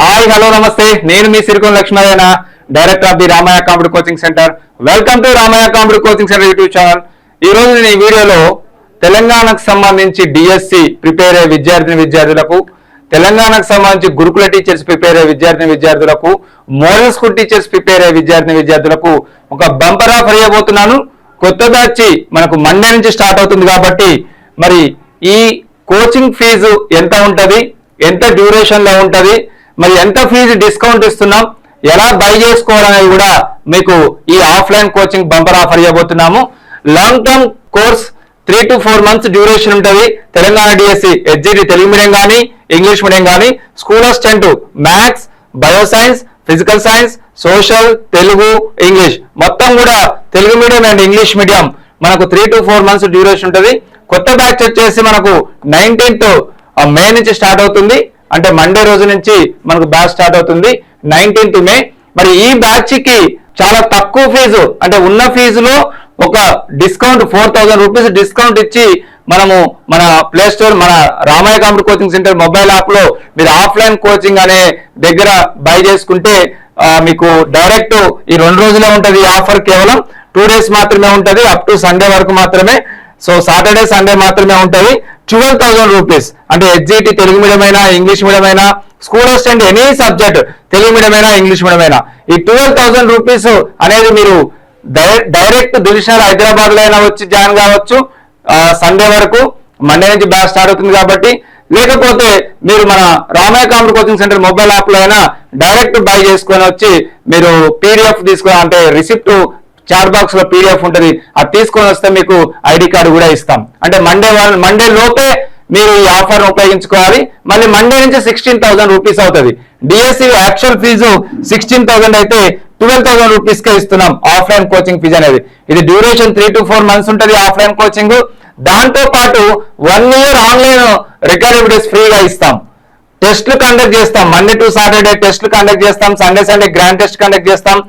Hi hello నమస్తే, నేను మీ Sirikonda Lakshminarayana, director of the Ramayya competitive coaching centre. Welcome to Ramayya competitive coaching centre YouTube channel. ఈ రోజు నేను ఈ వీడియోలో తెలంగాణకు సంబంధించి డిఎస్సి ప్రిపేర్ అయ్యే విద్యార్థులకు, తెలంగాణకు సంబంధించి గురుకుల టీచర్స్ ప్రిపేర్ అయ్యే విద్యార్థులకు, మోడల్ స్కూల్ టీచర్స్ ప్రిపేర్ అయ్యే విద్యార్థులకు ఒక బంపర్ ఆఫర్ ఇవ్వబోతున్నాను. కొత్త బ్యాచ్ మనకు మండే నుంచి స్టార్ట్ అవుతుంది కాబట్టి మరి ఈ కోచింగ్ ఫీజు ఎంత ఉంటది, ఎంత డ్యూరేషన్ లో ఉంటది, మరి ఎంత ఫీజు డిస్కౌంట్ ఇస్తున్నాం, ఎలా బై చేసుకోవాలనేది కూడా మీకు ఈ ఆఫ్లైన్ కోచింగ్ బంపర్ ఆఫర్ ఇవ్వబోతున్నాము. Long term course 3 to 4 months duration ఉంటుంది. Telangana DSC HGT Telugu medium కానీ ఇంగ్లీష్ మీడియం కానీ, school assistant maths, bioscience, physical science, social, Telugu, English మొత్తం కూడా Telugu medium and English medium మనకు 3 to 4 months డ్యూరేషన్ ఉంటుంది. కొత్త batch వచ్చేసి మనకు 19th మే నుంచి స్టార్ట్ అవుతుంది. అంటే మండే రోజు నుంచి మనకు బ్యాచ్ స్టార్ట్ అవుతుంది 19th మే. మరి ఈ బ్యాచ్ కి చాలా తక్కువ ఫీజు, అంటే ఉన్న ఫీజులో ఒక డిస్కౌంట్ 4000 రూపీస్ డిస్కౌంట్ ఇచ్చి మనము మన ప్లే స్టోర్, మన Ramayya competitive coaching centre mobile app లో మీరు ఆఫ్లైన్ కోచింగ్ అనే దగ్గర బై చేసుకుంటే మీకు డైరెక్ట్ ఈ 2 రోజులే ఉంటుంది. ఈ ఆఫర్ కేవలం 2 days మాత్రమే ఉంటుంది, అప్ టు సండే వరకు మాత్రమే. సో సాటర్డే సండే మాత్రమే ఉంటుంది. 12,000 రూపీస్, అంటే హెచ్జిటి తెలుగు మీడియం అయినా ఇంగ్లీష్ మీడియం అయినా, school of stent any subject Telugu medium అయినా ఇంగ్లీష్ మీడియం అయినా, ఈ 12,000 రూపీస్ అనేది మీరు డైరెక్ట్ దిల్షర్ హైదరాబాద్ లో అయినా వచ్చి జాయిన్ కావచ్చు సండే వరకు. మండే నుంచి బ్యాచ్ స్టార్ట్ అవుతుంది కాబట్టి. లేకపోతే మీరు మన Ramayya competitive coaching centre mobile app లో అయినా డైరెక్ట్ బై చేసుకొని వచ్చి మీరు పీడిఎఫ్ తీసుకొని, అంటే రిసిప్ట్ చాట్ బాక్స్ లో పీడిఎఫ్ ఉంటుంది, అది తీసుకొని వస్తే మీకు ఐడి కార్డు కూడా ఇస్తాం. అంటే మండే లోపే మీరు ఈ ఆఫర్ ఉపయోగించుకోవాలి. మళ్ళీ మండే నుంచి 16,000 రూపీస్ అవుతుంది. డిఎస్సి యాక్చువల్ ఫీజు 16,000 అయితే 12,000 రూపీస్ కే ఇస్తున్నాం ఆఫ్లైన్ కోచింగ్ ఫీజు అనేది. ఇది డ్యూరేషన్ 3 to 4 months ఉంటుంది ఆఫ్లైన్ కోచింగ్. దాంతో పాటు 1 year ఆన్లైన్ రికార్డెడ్ వీడియోస్ ఫ్రీగా ఇస్తాం. టెస్ట్లు కండక్ట్ చేస్తాం, మండే టు సాటర్డే టెస్ట్లు కండక్ట్ చేస్తాం, సండే గ్రాండ్ టెస్ట్ కండక్ట్ చేస్తాం.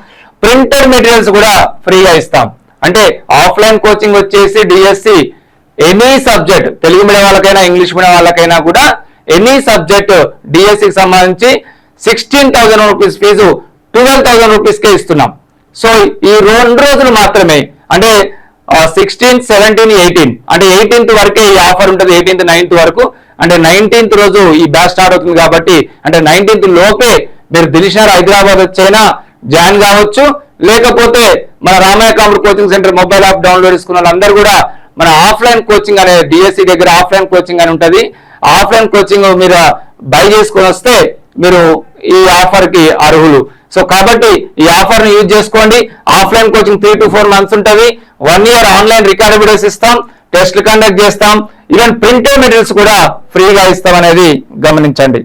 ప్రింటెడ్ మెటీరియల్స్ కూడా ఫ్రీగా ఇస్తాం. అంటే ఆఫ్లైన్ కోచింగ్ వచ్చేసి DSC any subject Telugu medium వాళ్ళకైనా ఇంగ్లీష్ మీడియం వాళ్ళకైనా కూడా ఎనీ సబ్జెక్ట్ డిఎస్సికి సంబంధించి 16,000 రూపీస్ ఫీజు 12,000 రూపీస్కే ఇస్తున్నాం. సో ఈ 2 రోజులు మాత్రమే, అంటే 16, 17, 18, అంటే 18th వరకే ఈ ఆఫర్ ఉంటుంది. 18th, 9th వరకు. అంటే 19th రోజు ఈ బ్యాచ్ స్టార్ట్ అవుతుంది కాబట్టి, అంటే 19th లోపే మీరు దిల్షర్ హైదరాబాద్ వచ్చైనా జాయిన్ కావచ్చు. లేకపోతే మన Ramayya competitive coaching centre mobile app download చేసుకున్న వాళ్ళందరూ కూడా మన ఆఫ్లైన్ కోచింగ్ అనే డిఎస్సి దగ్గర ఆఫ్లైన్ కోచింగ్ అని ఉంటుంది. ఆఫ్లైన్ కోచింగ్ మీరు బై చేసుకొని వస్తే మీరు ఈ ఆఫర్ కి అర్హులు. సో కాబట్టి ఈ ఆఫర్ ని యూజ్ చేసుకోండి. ఆఫ్లైన్ కోచింగ్ 3 to 4 months ఉంటుంది. 1 year ఆన్లైన్ రికార్డ్ వీడియోస్ ఇస్తాం, టెస్ట్లు కండక్ట్ చేస్తాం, ఈవెన్ ప్రింటెడ్ మెటీరియల్స్ కూడా ఫ్రీగా ఇస్తాం అనేది గమనించండి.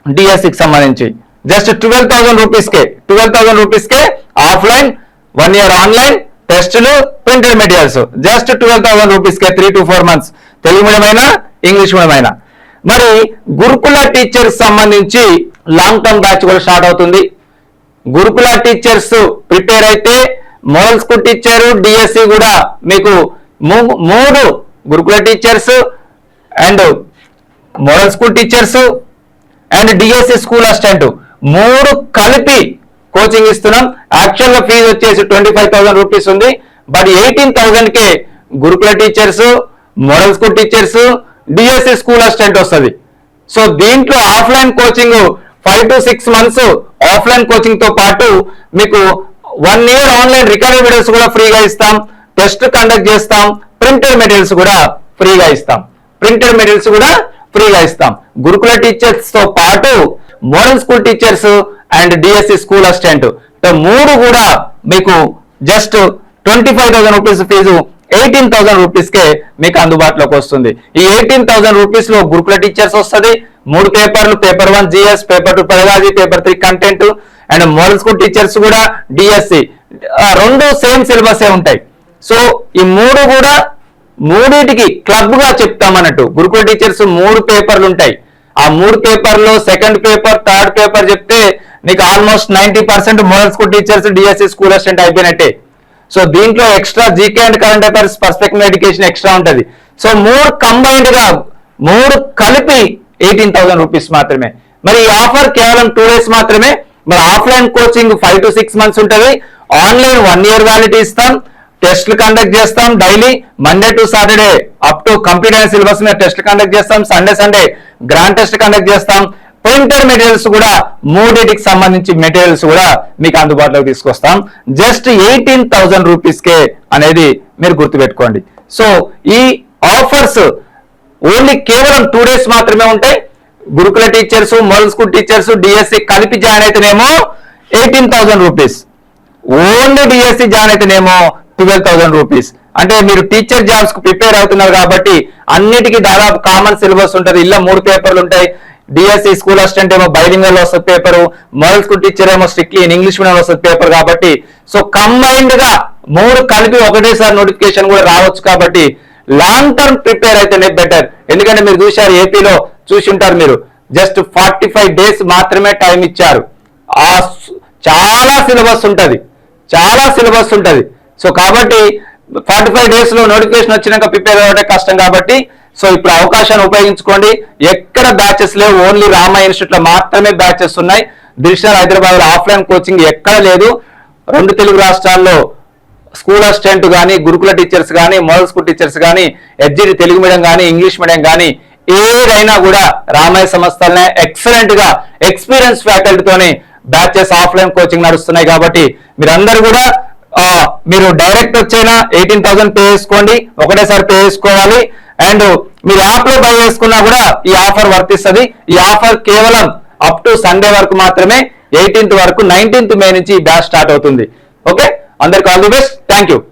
డిఎస్సికి సంబంధించి జస్ట్ 12,000 రూపీస్కే ఆఫ్లైన్ 1 year ఆన్లైన్ టెస్టులు ప్రింటెడ్ మెటీరియల్స్ జస్ట్ 12,000 రూపీస్కే 3 to 4 months తెలుగు మీడియం అయినా ఇంగ్లీష్ మీడియం అయినా. మరి గురుకుల టీచర్స్ సంబంధించి లాంగ్ టర్మ్ బ్యాచ్ కూడా స్టార్ట్ అవుతుంది. గురుకుల టీచర్స్ ప్రిపేర్ అయితే మోడల్ స్కూల్ టీచర్ డిఎస్సి కూడా మీకు 3 గురుకుల teachers and model school teachers and DSC school assistant 3 కలిపి కోచింగ్ ఇస్తున్నాం. యాక్చువల్ గా ఫీజు వచ్చేసి 25,000 రూపీస్ ఉంది. బట్ 18,000కే గురుకుల teachers, model school teachers, DSC school assistant వస్తుంది. సో దీంట్లో offline coaching 5 to 6 months offline coaching తో పాటు మీకు 1 year ఆన్లైన్ రికార్డెడ్ వీడియోస్ కూడా ఫ్రీగా ఇస్తాం, టెస్ట్ కండక్ట్ చేస్తాం, ప్రింటెడ్ మెటీరియల్స్ కూడా ఫ్రీగా ఇస్తాం. గురుకుల టీచర్స్ తో పాటు model school teachers and DSC school assistant 3 కూడా మీకు జస్ట్ 25,000 రూపీస్ ఫీజు 18,000 రూపీస్కే మీకు అందుబాటులోకి వస్తుంది. ఈ 18,000 రూపీస్ లో గురుకుల టీచర్స్ వస్తుంది, 3 పేపర్లు, paper 1 GS, paper 2 pedagogy, paper 3 content. And model school teachers కూడా డిఎస్సి 2 సేమ్ సిలబస్ ఉంటాయి. సో ఈ 3 కూడా 3టికి క్లబ్ గా చెప్తామన్నట్టు. గురుకుల టీచర్స్ 3 పేపర్లు ఉంటాయి. ఆ 3 పేపర్లో సెకండ్ పేపర్, థర్డ్ పేపర్ చెప్తే నీకు almost 90% model school teachers, DSC school assistant అయిపోయినట్టే. సో దీంట్లో extra GK and current affairs, perspective education extra ఉంటుంది. సో 3 కంబైన్డ్ గా 3 కలిపి 18,000 రూపీస్ మాత్రమే. మరి ఈ ఆఫర్ కేవలం 2 days మాత్రమే. మరి ఆఫ్లైన్ కోచింగ్ 5 to 6 months ఉంటుంది. ఆన్లైన్ 1 year వ్యాలిడిటీ ఇస్తాం. టెస్ట్లు కండక్ట్ చేస్తాం daily Monday to Saturday up to complete అయిన సిలబస్ మీద టెస్ట్లు కండక్ట్ చేస్తాం. సండే గ్రాండ్ టెస్ట్ కండక్ట్ చేస్తాం. ప్రింటర్ మెటీరియల్స్ కూడా 3టికి సంబంధించి మెటీరియల్స్ కూడా మీకు అందుబాటులోకి తీసుకొస్తాం. జస్ట్ 18,000 రూపీస్కే అనేది మీరు గుర్తుపెట్టుకోండి. సో ఈ ఆఫర్స్ ఓన్లీ కేవలం 2 days మాత్రమే ఉంటాయి. గురుకుల teachers, model school teachers, DSC కలిపి జాయిన్ అయితేనేమో 18,000 రూపీస్. ఓన్లీ డిఎస్సి జాయిన్ అయితేనేమో 12,000 రూపీస్. అంటే మీరు టీచర్ జాబ్స్ కు ప్రిపేర్ అవుతున్నారు కాబట్టి అన్నిటికీ దాదాపు కామన్ సిలబస్ ఉంటుంది. ఇలా 3 పేపర్లు ఉంటాయి. డిఎస్సి స్కూల్ అసిస్టెంట్ ఏమో బైలింగల్ లో వస్తుంది పేపరు, మోడల్ స్కూల్ టీచర్ ఏమో స్ట్రిక్ట్లీ ఇన్ ఇంగ్లీష్ మీడియం వస్తుంది పేపర్. కాబట్టి సో కంబైన్డ్ గా 3 కలిపి ఒకటేసారి నోటిఫికేషన్ కూడా రావచ్చు. కాబట్టి లాంగ్ టర్మ్ ప్రిపేర్ అయితేనే బెటర్. ఎందుకంటే మీరు చూశారు, ఏపీలో చూసి ఉంటారు మీరు, జస్ట్ 45 days మాత్రమే టైం ఇచ్చారు. చాలా సిలబస్ ఉంటుంది. సో కాబట్టి 45 days లో నోటిఫికేషన్ వచ్చినాక ప్రిపేర్ అవ్వడం కష్టం. కాబట్టి సో ఇప్పుడు అవకాశాన్ని ఉపయోగించుకోండి. ఎక్కడ బ్యాచెస్ లేవు, ఓన్లీ రామ ఇన్స్టిట్యూట్ లో మాత్రమే బ్యాచెస్ ఉన్నాయి. దిల్షర్ హైదరాబాద్ లో ఆఫ్లైన్ కోచింగ్ ఎక్కడ లేదు. 2 తెలుగు రాష్ట్రాల్లో స్కూల్ అసిస్టెంట్ కానీ, గురుకుల టీచర్స్ కానీ, మోడల్ స్కూల్ టీచర్స్ కానీ, ఎడ్జిటి తెలుగు మీడియం కానీ, ఇంగ్లీష్ మీడియం కానీ ఏదైనా కూడా రామయ్య సంస్థలనే ఎక్సలెంట్ గా ఎక్స్పీరియన్స్ ఫ్యాకల్టీతోనే బ్యాచెస్ ఆఫ్లైన్ కోచింగ్ నడుస్తున్నాయి. కాబట్టి మీరందరూ కూడా మీరు డైరెక్ట్ వచ్చైనా 18,000 పే చేసుకోండి, ఒకటేసారి పే చేసుకోవాలి. అండ్ మీరు యాప్ లో బై చేసుకున్నా కూడా ఈ ఆఫర్ వర్తిస్తుంది. ఈ ఆఫర్ కేవలం అప్ టు సండే వరకు మాత్రమే. 18th వరకు 19th మే నుంచి ఈ బ్యాచ్ స్టార్ట్ అవుతుంది. ఓకే, అందరికి all the best. Thank you.